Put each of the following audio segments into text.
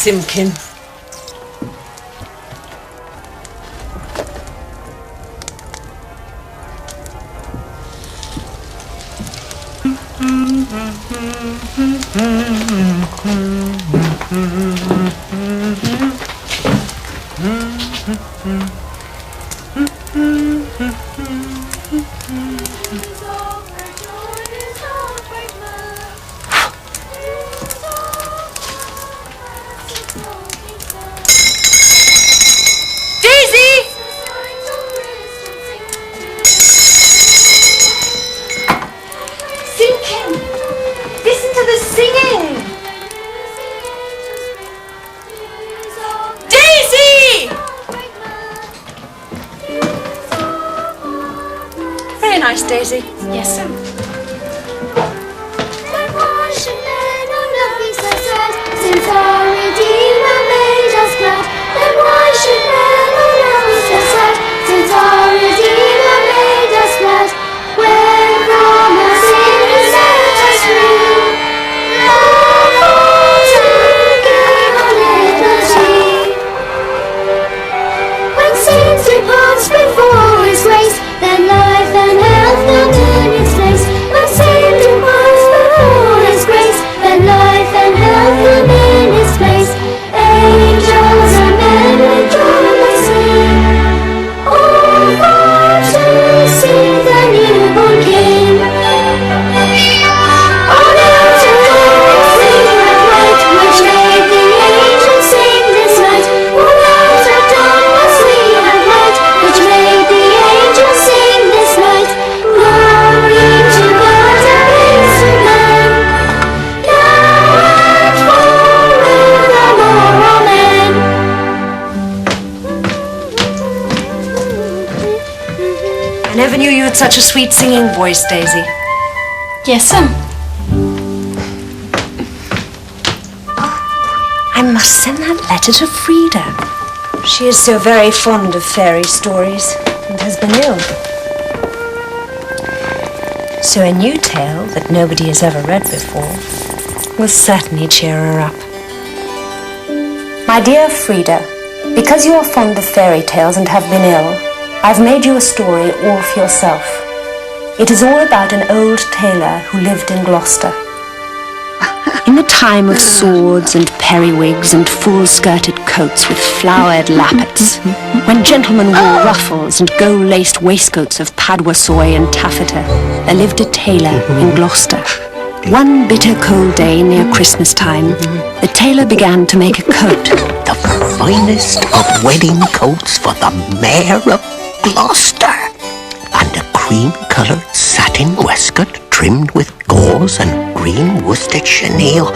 Simpkin. Nice, Daisy. Yes, sir. Since our Redeemer made us glad, then why should men alone be so sad? Since our Redeemer made us glad, when from our sin He set us free, love to give our liberty. When sin departs before His grace, then life and health come in its place. When sin departs before His grace, then life and health come in its place. Angels and men with joy sing, all for to see the newborn King. On earth and darkness sing that light, which made the angels sing this night. On earth and darkness we have light, which made the angels sing this night. Glory to God and praise to man, now and forevermore, amen. I never knew you had such a sweet singing voice, Daisy. Yes, sir. I must send that letter to Frida. She is so very fond of fairy stories and has been ill. So a new tale that nobody has ever read before will certainly cheer her up. My dear Frida, because you are fond of fairy tales and have been ill, I've made you a story all for yourself. It is all about an old tailor who lived in Gloucester. In the time of swords and periwigs and full-skirted coats with flowered lappets, when gentlemen wore ruffles and gold-laced waistcoats of paduasoy and taffeta, there lived a tailor in Gloucester. One bitter cold day near Christmas time, the tailor began to make a coat. The finest of wedding coats for the Mayor of Gloucester, and a cream-coloured satin waistcoat trimmed with gauze and green worsted chenille.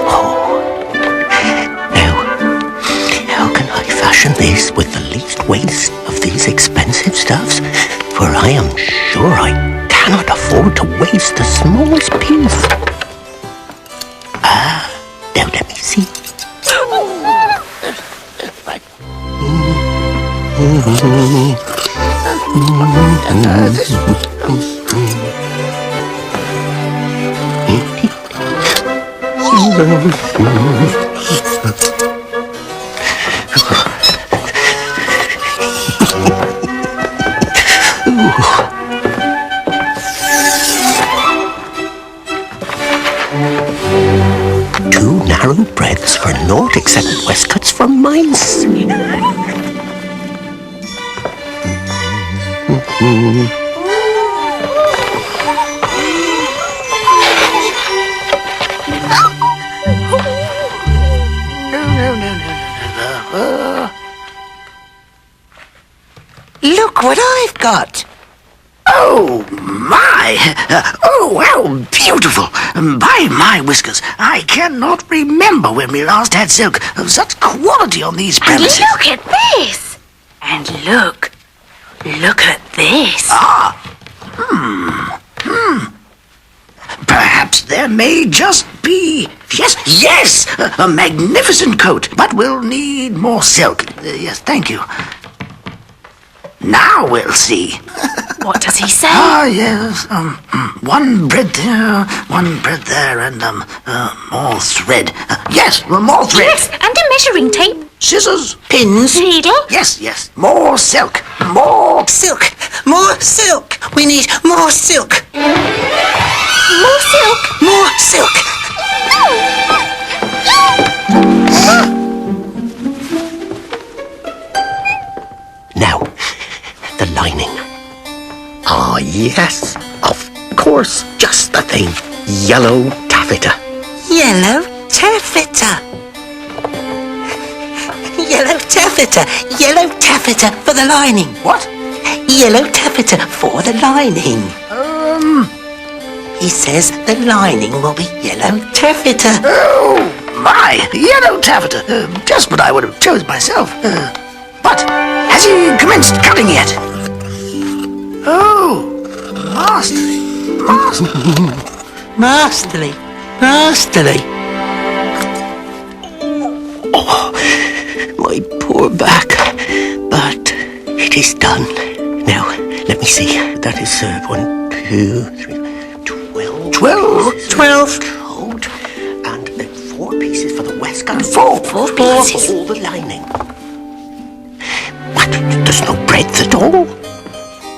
Oh, now, how can I fashion this with the least waste of these expensive stuffs? For I am sure I cannot afford to waste the smallest piece. Now let me see. Two narrow breadths for naught except waistcoats for mice. Look what I've got. Oh, my! Oh, how beautiful! By my whiskers, I cannot remember when we last had silk of such quality on these premises. And look at this! And look at this! Perhaps there may just be... Yes! A magnificent coat, but we'll need more silk. Yes, thank you. Now we'll see. What does he say? Ah, yes. One bread there, one bread there, and more thread. Yes, more thread. Yes, and a measuring tape. Scissors. Pins. Needle. Yes. More silk. More. Silk. More silk. We need more silk. More silk. More silk. Now, the lining. Ah, yes, of course, just the thing. Yellow taffeta. Yellow taffeta. Yellow taffeta. Yellow taffeta for the lining. What? Yellow taffeta for the lining. He says the lining will be yellow taffeta. Oh, my. Yellow taffeta. Just what I would have chose myself. But has he commenced cutting yet? Oh, masterly. Masterly. Oh, my poor back. But it is done. Now, let me see. That is 1, 2, 3, 12. 12. Coat. And 4 pieces for the waistcoat. Four pieces. For all the lining. But there's no breadth at all.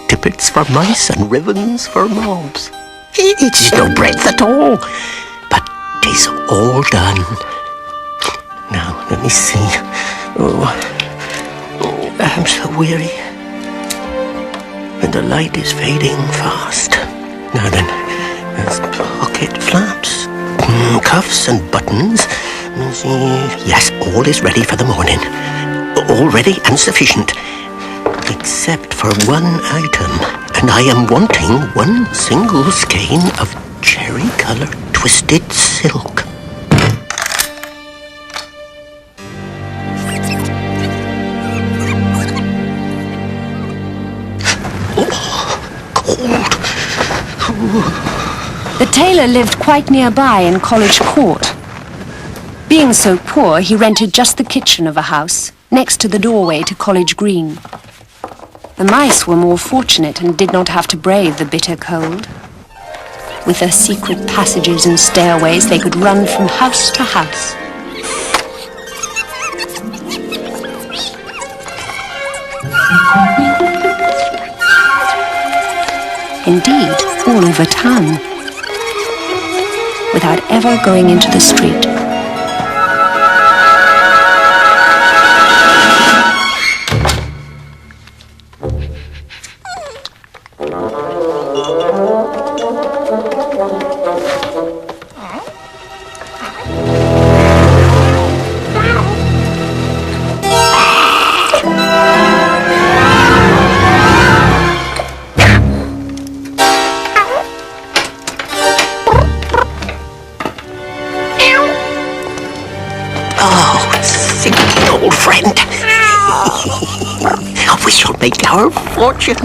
Tippets for mice and ribbons for mobs. It's no breadth at all. But 'tis all done. Now, let me see. Oh, I'm so weary. And the light is fading fast. Now then, there's pocket flaps, cuffs and buttons. Yes, all is ready for the morning. All ready and sufficient. Except for one item. And I am wanting one single skein of cherry-coloured twisted silk. The tailor lived quite nearby in College Court. Being so poor, he rented just the kitchen of a house, next to the doorway to College Green. The mice were more fortunate and did not have to brave the bitter cold. With their secret passages and stairways, they could run from house to house. Indeed, all over town, without ever going into the street. Old friend. We shall make our fortune.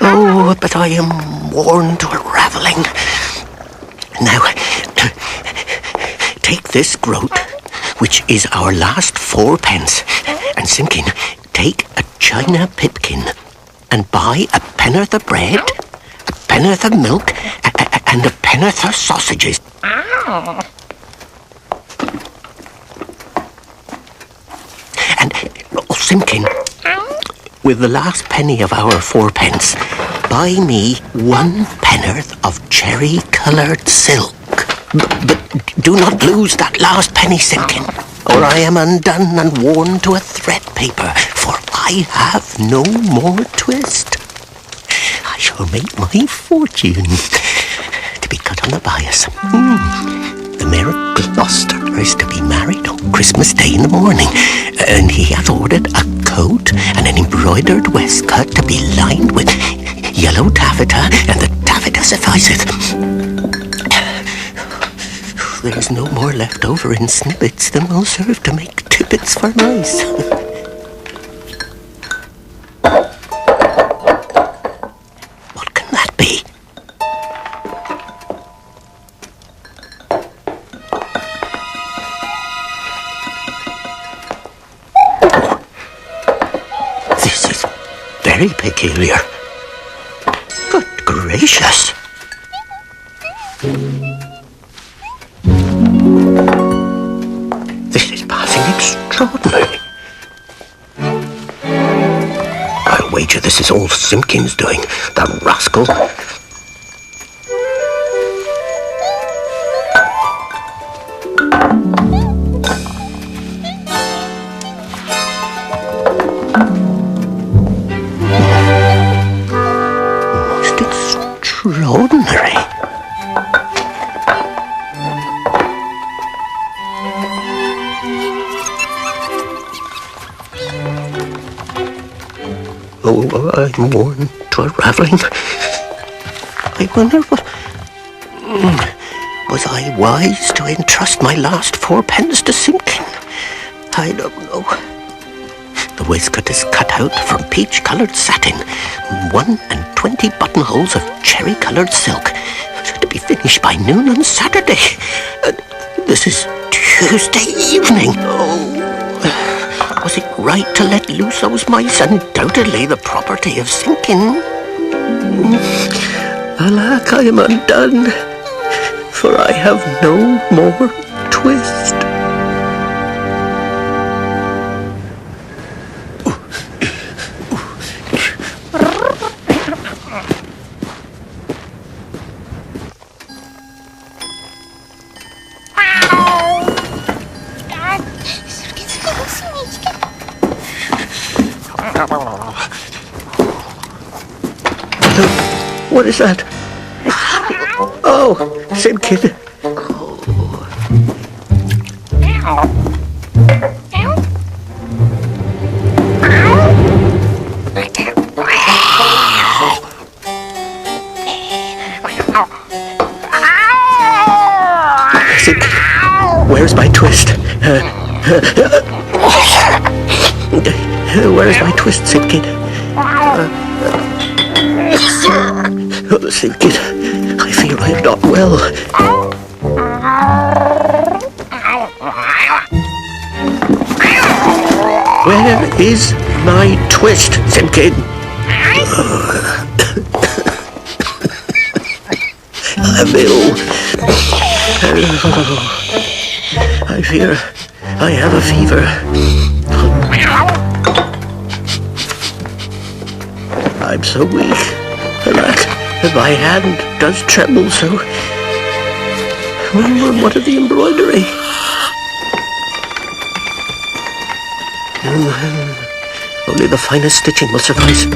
Oh, but I am worn to a ravelling. Now, take this groat, which is our last 4p, and Simpkin, take a china pipkin, and buy a pen'orth of bread, a pen'orth of milk, and a pen'orth of sausages. And, Simpkin, with the last penny of our 4p, buy me 1 pen'orth of cherry-coloured silk. But do not lose that last penny, Simpkin, or I am undone and worn to a thread paper, for I have no more twist. I shall make my fortune, to be cut on the bias. The Mayor of Gloucester is to be married on Christmas Day in the morning, and he hath ordered a coat and an embroidered waistcoat to be lined with yellow taffeta, and the taffeta sufficeth. There is no more left over in snippets than will serve to make tippets for mice. What can that be? very peculiar. Good gracious. This is passing extraordinary. I'll wager this is all Simpkins doing, the rascal. Most extraordinary. Oh, I'm worn to a ravelling. I wonder what... Was I wise to entrust my last 4 pence to Simpkin? I don't know. The waistcoat is cut out from peach-coloured satin, 1 and 20 buttonholes of cherry-coloured silk, to be finished by noon on Saturday. This is Tuesday evening. Oh... Was it right to let loose those mice, undoubtedly the property of Simpkin? Alack, I am undone, for I have no more twist. What is that? Oh, Simpkin. Simpkin, where's my twist? Where's my twist, Simpkin? Oh, Simpkin, I fear I am not well. Where is my twist, Simpkin? I'm ill. I fear I have a fever. I'm so weak. Alack, my hand does tremble so. What of the embroidery? Only the finest stitching will suffice.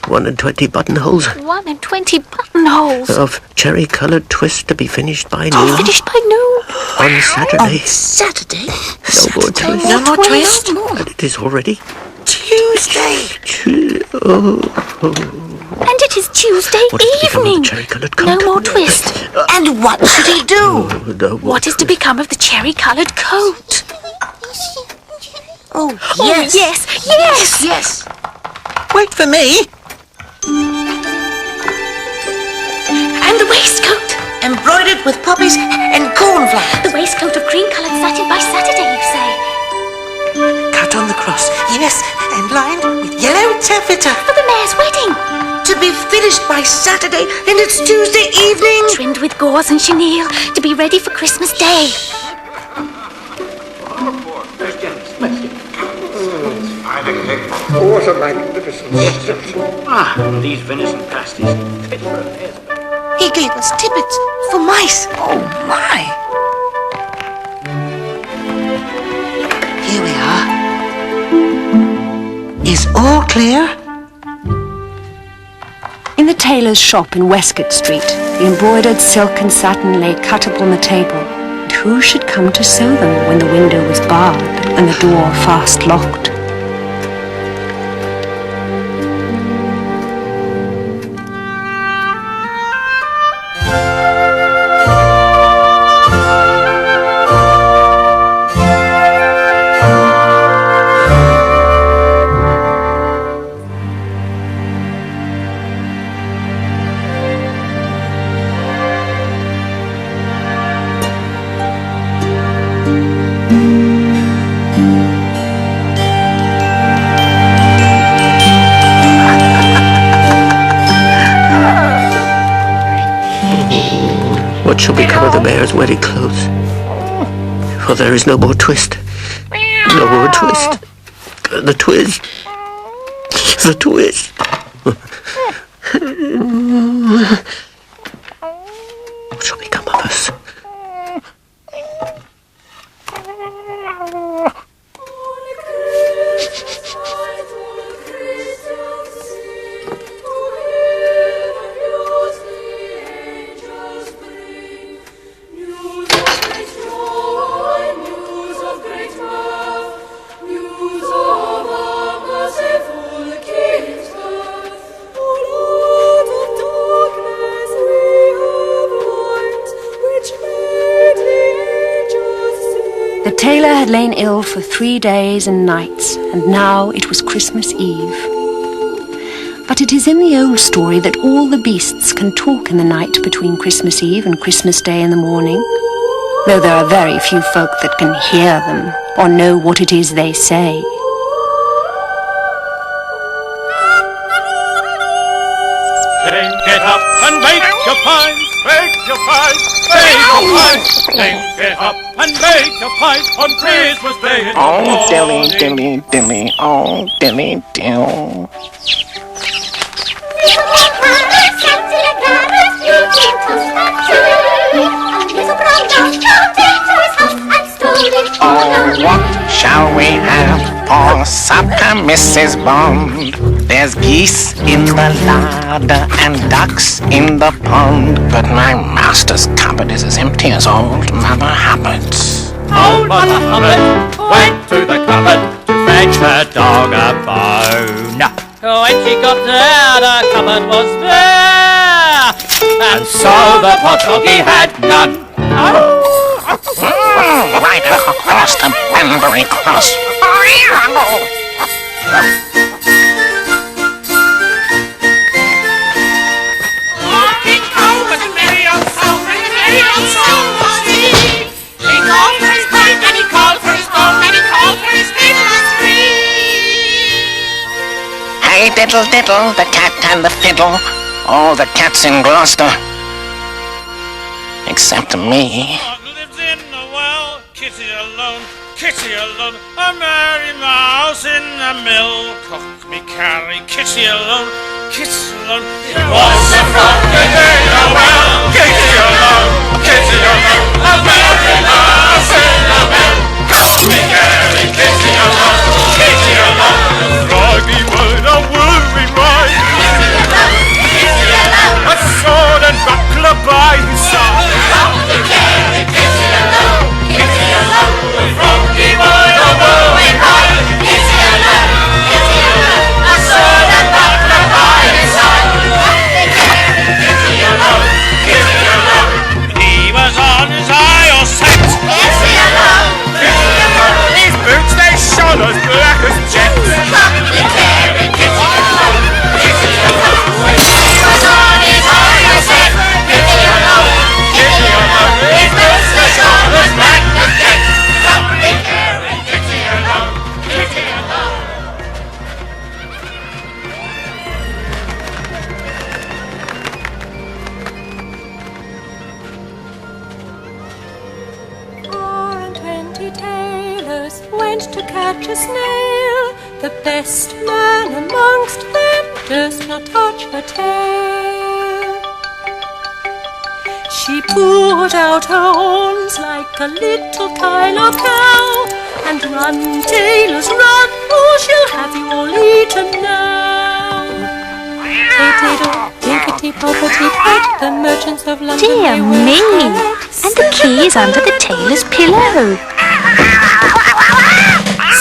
1 and 20 buttonholes. 1 and 20 buttonholes. Of cherry-coloured twist to be finished by noon. Oh, finished by noon. On Saturday. On Saturday? No more twist. No more twist? And it is already Tuesday. And it is Tuesday What is to become of the evening. cherry-coloured coat? No more twist. And what should he do? No more What is to twist. become of the cherry-coloured coat? Oh, Oh, yes. yes, yes. Yes. Wait for me. And the waistcoat. Embroidered with poppies and cornflowers. The waistcoat of cream-coloured satin by Saturday, you say? Cut on the cross. Yes, and lined with yellow taffeta. For the mayor's wedding. To be finished by Saturday, and it's Tuesday evening. Trimmed with gauze and chenille to be ready for Christmas Day. What a magnificent These venison pasties. Fit for a mayor's wedding. He gave us tippets for mice. Oh, my. Here we are. Is all clear? In the tailor's shop in Westcott Street, the embroidered silk and satin lay cut upon the table. And who should come to sew them when the window was barred and the door fast locked? what shall become of the mayor's wedding clothes? For there is no more twist. No more twist. The twist. The twist. What shall become of us? The tailor had lain ill for 3 days and nights, and now it was Christmas Eve. But it is in the old story that all the beasts can talk in the night between Christmas Eve and Christmas Day in the morning, though there are very few folk that can hear them or know what it is they say. Get up and make your pies, bake your pies, bake your pies. Then get up and make your pies on Christmas Day in the morning. Oh, dilly, dilly, dilly, oh, dilly, dill. Oh, what shall we have for supper, Mrs. Bond? There's geese in the larder and ducks in the pond, but my master's cupboard is as empty as old Mother Hubbard's. Old Mother Hubbard went to the cupboard to fetch her dog a bone. When she got there, the cupboard was bare, and so the poor doggy had none. Right across the Banbury Cross. King Cole was a merry old soul, and a merry old soul was he. He called for his pipe, and he called for his bone, and he called for his fiddle three. Hey, diddle, diddle, the cat and the fiddle, all the cats in Gloucester, except me. Lives in the well, Kitty alone, a merry mouse in the mill. Cock me carry, Kitty alone, it was a frolic in the well. Kitty alone, a merry mouse in the mill. Cock me carry, Kitty alone, a froggy word, a whirring rhyme. A sword and buckler by his side. Kitty alone, a froggy word, a whirring rhyme. Kitty alone, a sword and buckler by his side. Kitty alone, he was on his high or set. Kitty alone, his boots they shone as black as jet. Kitty alone, he was on his high or set. Kitty alone, his boots they shone as black as jet. Kitty alone, Kitty alone. Four and 20 tailors went to catch a snail. The best man amongst them durst not touch her tail. She poured out her horns like a little Tailor cow, and run, tailors, run, or she'll have you all eaten now. Tay-tay-do, tinkety-poppety-pat, the merchants of London Dear they were me! correct. And the key is under the tailor's pillow.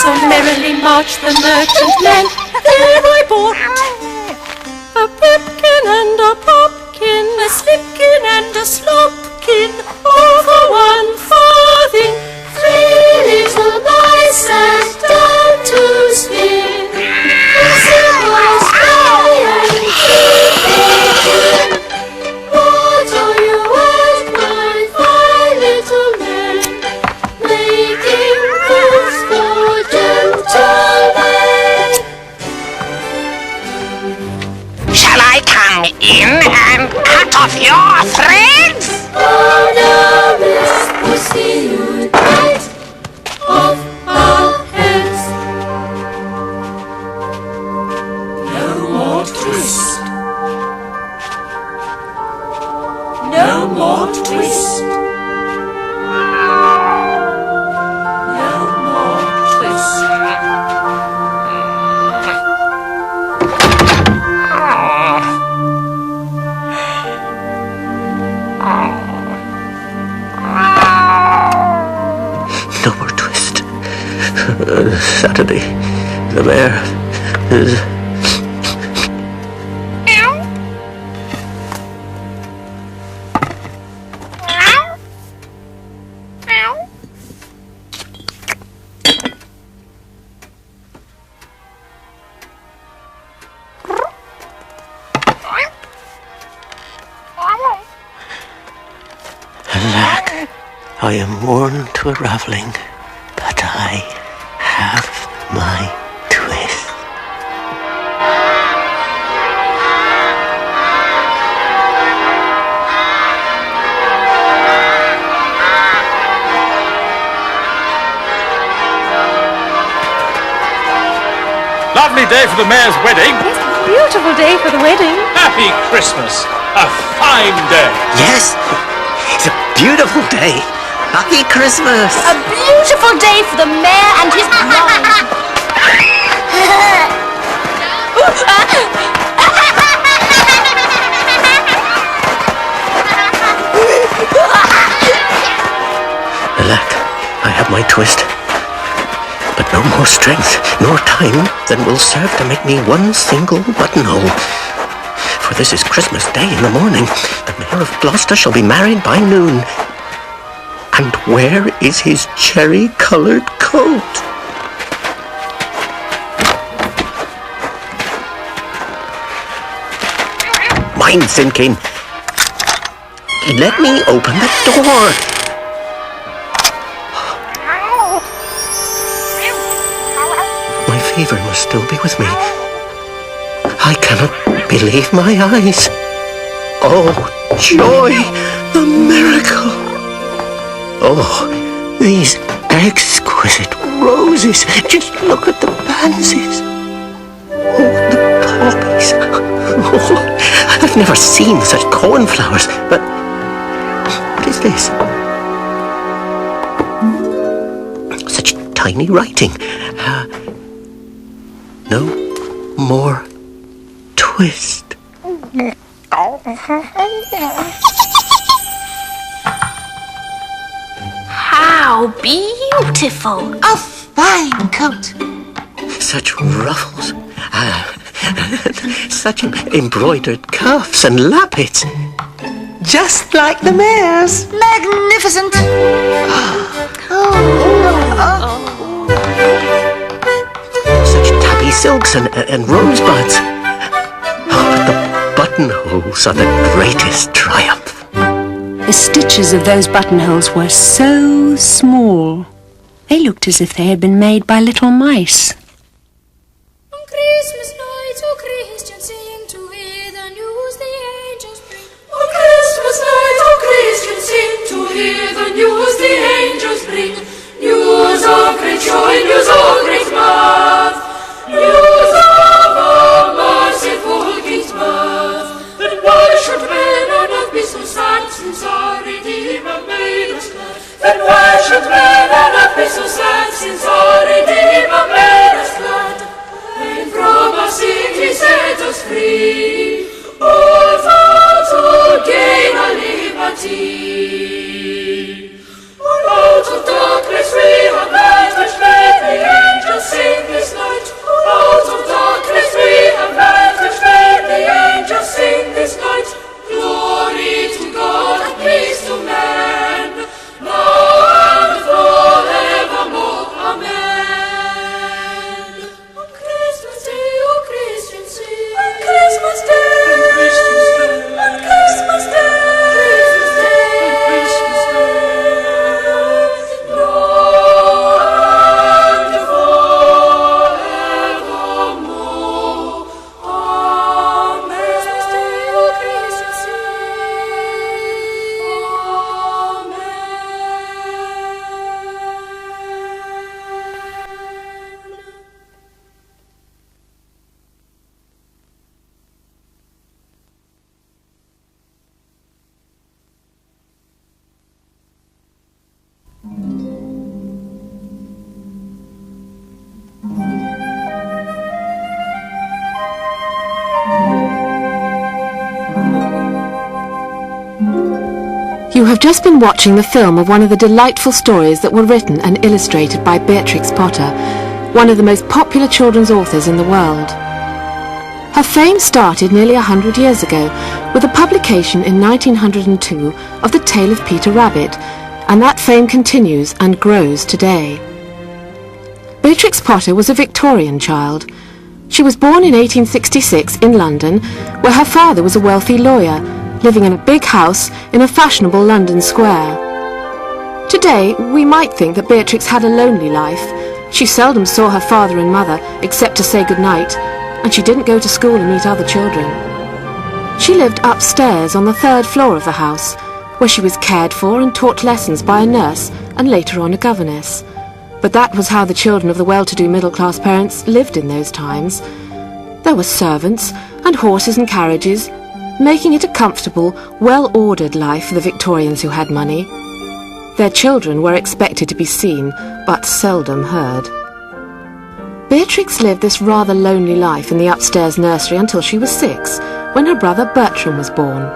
So merrily marched the merchant men. There I bought a pipkin and a popkin, a slipkin and a slopkin, all for 1 farthing. 3 little mice sat down to spin. Whistle was high and keep it in. What are you worth, my 5 little men, making fools for gentlemen? Shall I come in? more twist. No more twist. No more twist. Saturday, the mayor is... Alack, I am worn to a ravelling, but I have my twist. Lovely day for the mayor's wedding. Yes, beautiful day for the wedding. Happy Christmas. A fine day. Yes, it's a beautiful day. Happy Christmas. A beautiful day for the mayor and his bride. Alack, I have my twist, but no more strength nor time than will serve to make me one single buttonhole. For this is Christmas Day in the morning. The Mayor of Gloucester shall be married by noon. And where is his cherry-coloured coat? Mind sinking. Let me open the door. My fever must still be with me. I cannot believe my eyes. Oh, joy, the miracle. Oh, these exquisite roses. Just look at the pansies. Oh, the poppies. Oh, I've never seen such cornflowers, but what is this? Such tiny writing. No more twist. How beautiful. A fine coat. Such ruffles. Such embroidered cuffs and lappets. Just like the mayor's. Magnificent. Such tabby silks and rosebuds. Oh, but the buttonholes are the greatest triumph. The stitches of those buttonholes were so small. They looked as if they had been made by little mice. On Christmas night, all Christians sing to hear the news the angels bring. On Christmas night, all Christians sing to hear the news the angels bring. News of great joy, news of great mirth, news of a merciful King's birth. Then why should men on earth be so sad since our Redeemer made us glad? Then why should men on earth be so sad since our Redeemer made us glad? You have just been watching the film of one of the delightful stories that were written and illustrated by Beatrix Potter, one of the most popular children's authors in the world. Her fame started nearly 100 years ago with the publication in 1902 of The Tale of Peter Rabbit, and that fame continues and grows today. Beatrix Potter was a Victorian child. She was born in 1866 in London, where her father was a wealthy lawyer, living in a big house in a fashionable London square. Today, we might think that Beatrix had a lonely life. She seldom saw her father and mother except to say goodnight, and she didn't go to school and meet other children. She lived upstairs on the 3rd floor of the house, where she was cared for and taught lessons by a nurse and later on a governess. But that was how the children of the well-to-do middle-class parents lived in those times. There were servants and horses and carriages, making it a comfortable, well-ordered life for the Victorians who had money. Their children were expected to be seen, but seldom heard. Beatrix lived this rather lonely life in the upstairs nursery until she was 6, when her brother Bertram was born.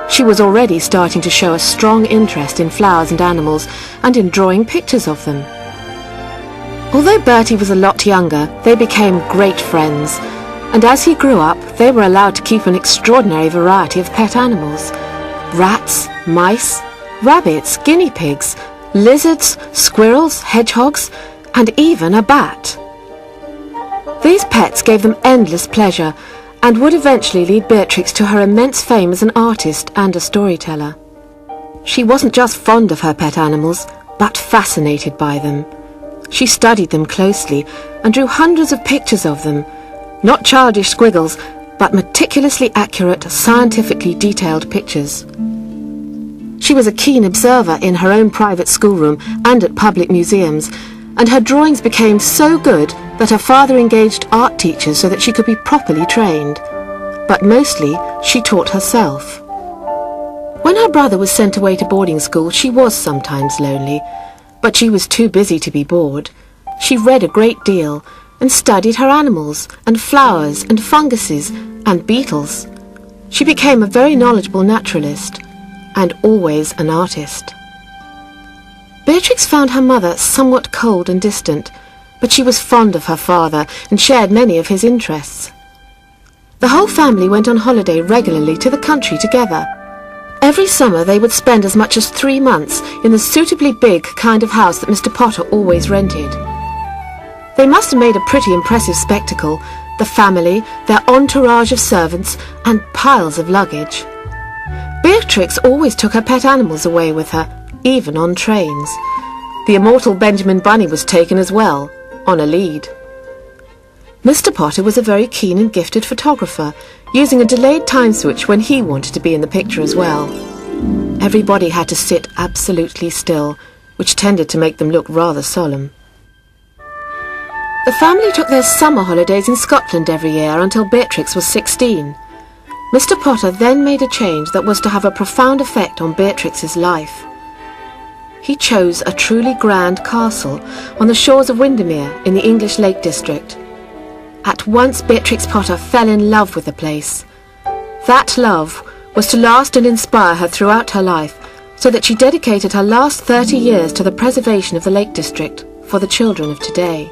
She was already starting to show a strong interest in flowers and animals, and in drawing pictures of them. Although Bertie was a lot younger, they became great friends, and as he grew up, they were allowed to keep an extraordinary variety of pet animals. Rats, mice, rabbits, guinea pigs, lizards, squirrels, hedgehogs, and even a bat. These pets gave them endless pleasure, and would eventually lead Beatrix to her immense fame as an artist and a storyteller. She wasn't just fond of her pet animals, but fascinated by them. She studied them closely and drew hundreds of pictures of them, not childish squiggles, but meticulously accurate, scientifically detailed pictures. She was a keen observer in her own private schoolroom and at public museums, and her drawings became so good that her father engaged art teachers so that she could be properly trained. But mostly, she taught herself. When her brother was sent away to boarding school, she was sometimes lonely, but she was too busy to be bored. She read a great deal, and studied her animals, and flowers, and funguses, and beetles. She became a very knowledgeable naturalist, and always an artist. Beatrix found her mother somewhat cold and distant, but she was fond of her father, and shared many of his interests. The whole family went on holiday regularly to the country together. Every summer they would spend as much as 3 months in the suitably big kind of house that Mr. Potter always rented. They must have made a pretty impressive spectacle, the family, their entourage of servants, and piles of luggage. Beatrix always took her pet animals away with her, even on trains. The immortal Benjamin Bunny was taken as well, on a lead. Mr. Potter was a very keen and gifted photographer, using a delayed time switch when he wanted to be in the picture as well. Everybody had to sit absolutely still, which tended to make them look rather solemn. The family took their summer holidays in Scotland every year until Beatrix was 16. Mr. Potter then made a change that was to have a profound effect on Beatrix's life. He chose a truly grand castle on the shores of Windermere in the English Lake District. At once Beatrix Potter fell in love with the place. That love was to last and inspire her throughout her life, so that she dedicated her last 30 years to the preservation of the Lake District for the children of today.